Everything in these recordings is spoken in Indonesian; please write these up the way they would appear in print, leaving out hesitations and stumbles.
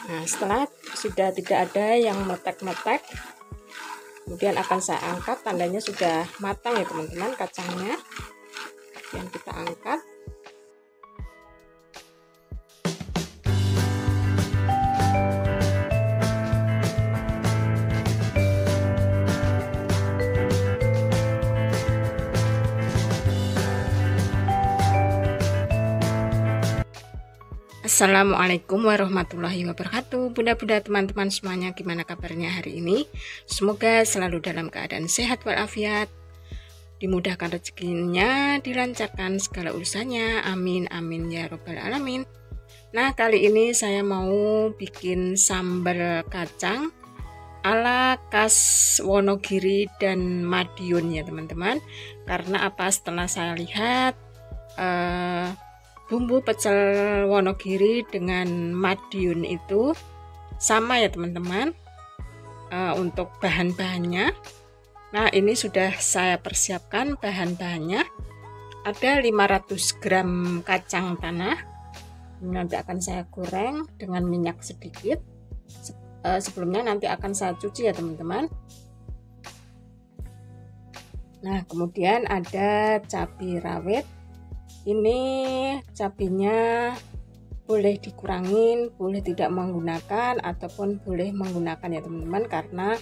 Nah, setelah sudah tidak ada yang meletek-meletek, kemudian akan saya angkat, tandanya sudah matang ya teman-teman kacangnya. Kemudian kita angkat. Assalamualaikum warahmatullahi wabarakatuh. Bunda-bunda, teman-teman semuanya, gimana kabarnya hari ini? Semoga selalu dalam keadaan sehat walafiat, dimudahkan rezekinya, dilancarkan segala urusannya, amin amin ya robbal alamin. Nah, kali ini saya mau bikin sambal kacang ala khas Wonogiri dan Madiun ya teman-teman. Karena apa, setelah saya lihat bumbu pecel Wonogiri dengan Madiun itu sama ya teman-teman untuk bahan-bahannya. Nah, ini sudah saya persiapkan bahan-bahannya. Ada 500 gram kacang tanah. Nanti akan saya goreng dengan minyak sedikit. Sebelumnya nanti akan saya cuci ya teman-teman. Nah, kemudian ada cabai rawit. Ini cabenya boleh dikurangin, boleh tidak menggunakan, ataupun boleh menggunakan ya teman-teman, karena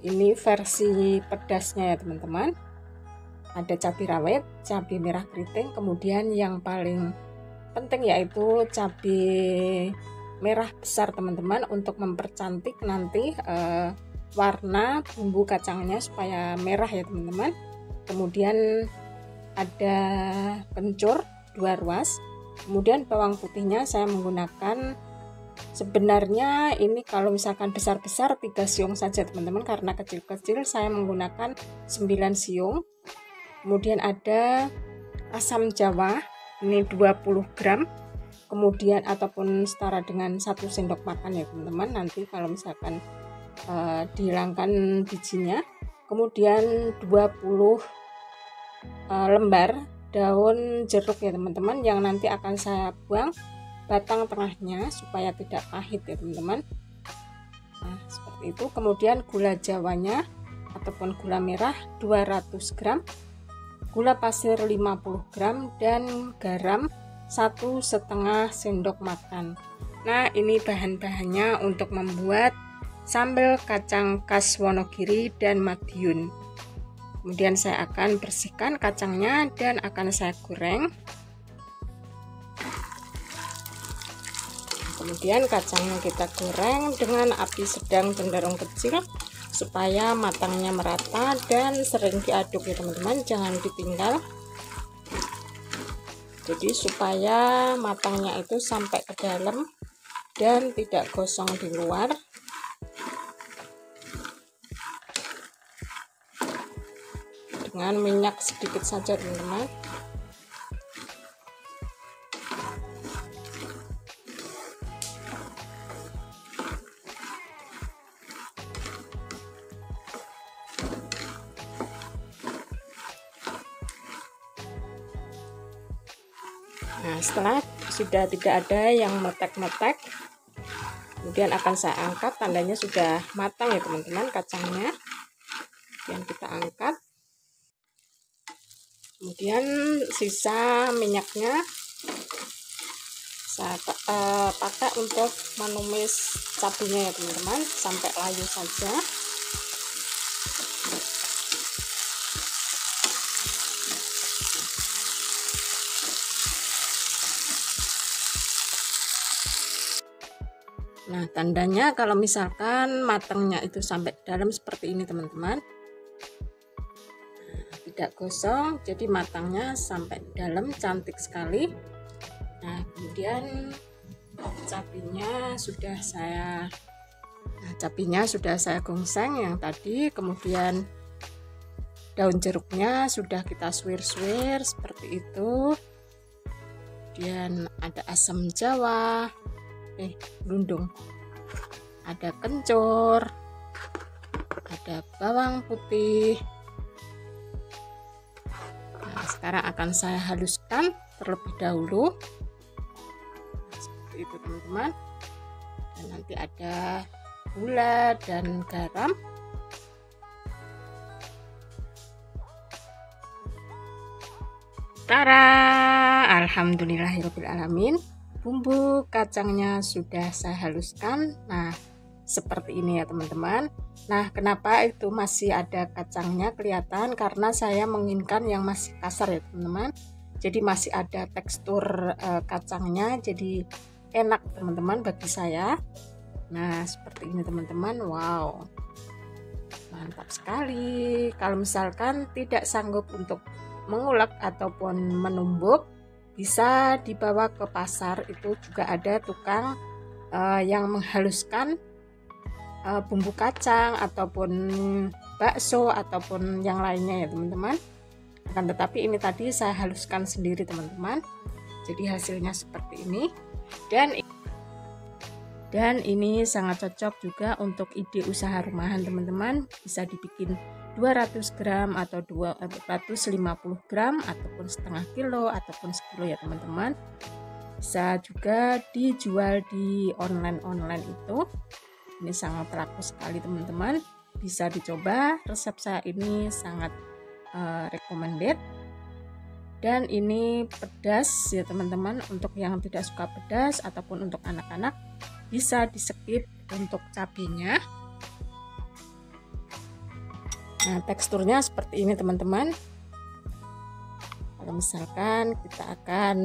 ini versi pedasnya ya teman-teman. Ada cabai rawit, cabai merah keriting, kemudian yang paling penting yaitu cabai merah besar teman-teman, untuk mempercantik nanti warna bumbu kacangnya supaya merah ya teman-teman. Kemudian ada kencur 2 ruas, kemudian bawang putihnya saya menggunakan, sebenarnya ini kalau misalkan besar-besar 3 siung saja teman-teman, karena kecil-kecil saya menggunakan 9 siung. Kemudian ada asam jawa, ini 20 gram, kemudian ataupun setara dengan 1 sendok makan ya teman-teman, nanti kalau misalkan dihilangkan bijinya. Kemudian 20 lembar daun jeruk ya teman-teman, yang nanti akan saya buang batang tengahnya supaya tidak pahit ya teman-teman. Nah, seperti itu. Kemudian gula jawanya ataupun gula merah 200 gram, gula pasir 50 gram, dan garam 1,5 sendok makan. Nah, ini bahan-bahannya untuk membuat sambal kacang khas Wonogiri dan Madiun. Kemudian saya akan bersihkan kacangnya dan akan saya goreng. Kemudian kacangnya kita goreng dengan api sedang cenderung kecil supaya matangnya merata dan sering diaduk ya teman-teman, jangan ditinggal. Jadi supaya matangnya itu sampai ke dalam dan tidak gosong di luar. Dengan minyak sedikit saja teman-teman. Nah, setelah sudah tidak ada yang meletek-meletek, kemudian akan saya angkat, tandanya sudah matang ya teman-teman kacangnya. Kemudian kita angkat. Kemudian sisa minyaknya saya pakai untuk menumis cabenya ya teman-teman, sampai layu saja. Nah, tandanya kalau misalkan matangnya itu sampai dalam seperti ini teman-teman, tidak gosong, jadi matangnya sampai dalam, cantik sekali. Nah, kemudian cabenya sudah saya gongseng yang tadi. Kemudian daun jeruknya sudah kita suwir-suwir seperti itu. Kemudian ada asam jawa, gelundung, ada kencur, ada bawang putih. Nah, sekarang akan saya haluskan terlebih dahulu seperti itu teman-teman. Dan nanti ada gula dan garam. Tara, alhamdulillahirobbilalamin, bumbu kacangnya sudah saya haluskan. Nah, seperti ini ya teman-teman. Nah, kenapa itu masih ada kacangnya kelihatan? Karena saya menginginkan yang masih kasar ya teman-teman. Jadi masih ada tekstur kacangnya, jadi enak teman-teman bagi saya. Nah, seperti ini teman-teman. Wow, mantap sekali. Kalau misalkan tidak sanggup untuk mengulek ataupun menumbuk, bisa dibawa ke pasar. Itu juga ada tukang yang menghaluskan bumbu kacang ataupun bakso ataupun yang lainnya ya teman-teman. Akan tetapi ini tadi saya haluskan sendiri teman-teman, jadi hasilnya seperti ini. Dan ini sangat cocok juga untuk ide usaha rumahan teman-teman. Bisa dibikin 200 gram atau 250 gram ataupun setengah kilo ataupun sekilo ya teman-teman. Bisa juga dijual di online itu. Ini sangat laku sekali teman-teman. Bisa dicoba, resep saya ini sangat recommended. Dan ini pedas ya teman-teman. Untuk yang tidak suka pedas ataupun untuk anak-anak bisa di skip untuk cabenya. Nah, teksturnya seperti ini teman-teman. Kalau misalkan kita akan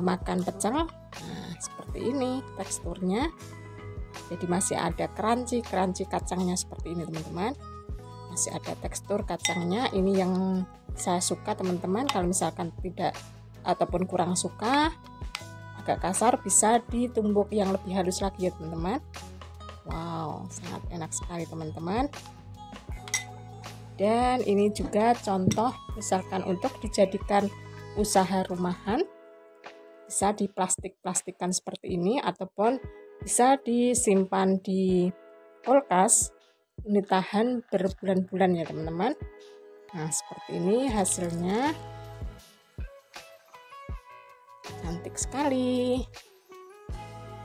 makan pecel, nah seperti ini teksturnya. Jadi masih ada crunchy kacangnya seperti ini teman-teman. Masih ada tekstur kacangnya. Ini yang saya suka teman-teman. Kalau misalkan tidak ataupun kurang suka, agak kasar, bisa ditumbuk yang lebih halus lagi ya teman-teman. Wow, sangat enak sekali teman-teman. Dan ini juga contoh misalkan untuk dijadikan usaha rumahan, bisa diplastik-plastikan seperti ini ataupun bisa disimpan di kulkas. Ini tahan berbulan-bulan ya teman-teman. Nah, seperti ini hasilnya. Cantik sekali.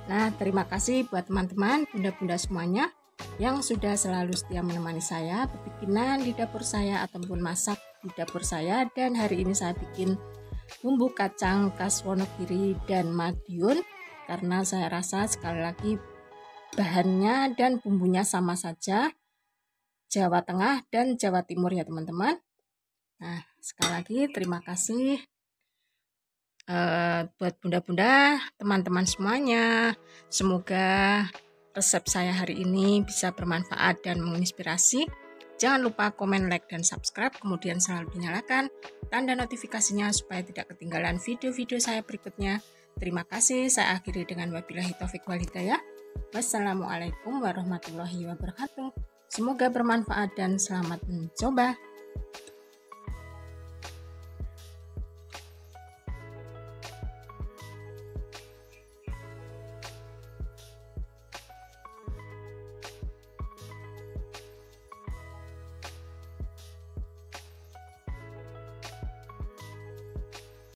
Nah, terima kasih buat teman-teman, bunda-bunda semuanya yang sudah selalu setia menemani saya berbikinan di dapur saya ataupun masak di dapur saya. Dan hari ini saya bikin bumbu kacang khas Wonogiri dan Madiun, karena saya rasa sekali lagi bahannya dan bumbunya sama saja, Jawa Tengah dan Jawa Timur ya teman-teman. Nah, sekali lagi terima kasih buat bunda-bunda, teman-teman semuanya. Semoga resep saya hari ini bisa bermanfaat dan menginspirasi. Jangan lupa komen, like, dan subscribe. Kemudian selalu dinyalakan tanda notifikasinya supaya tidak ketinggalan video-video saya berikutnya. Terima kasih. Saya akhiri dengan wabillahi taufik wal hidayah. Wassalamualaikum warahmatullahi wabarakatuh. Semoga bermanfaat dan selamat mencoba.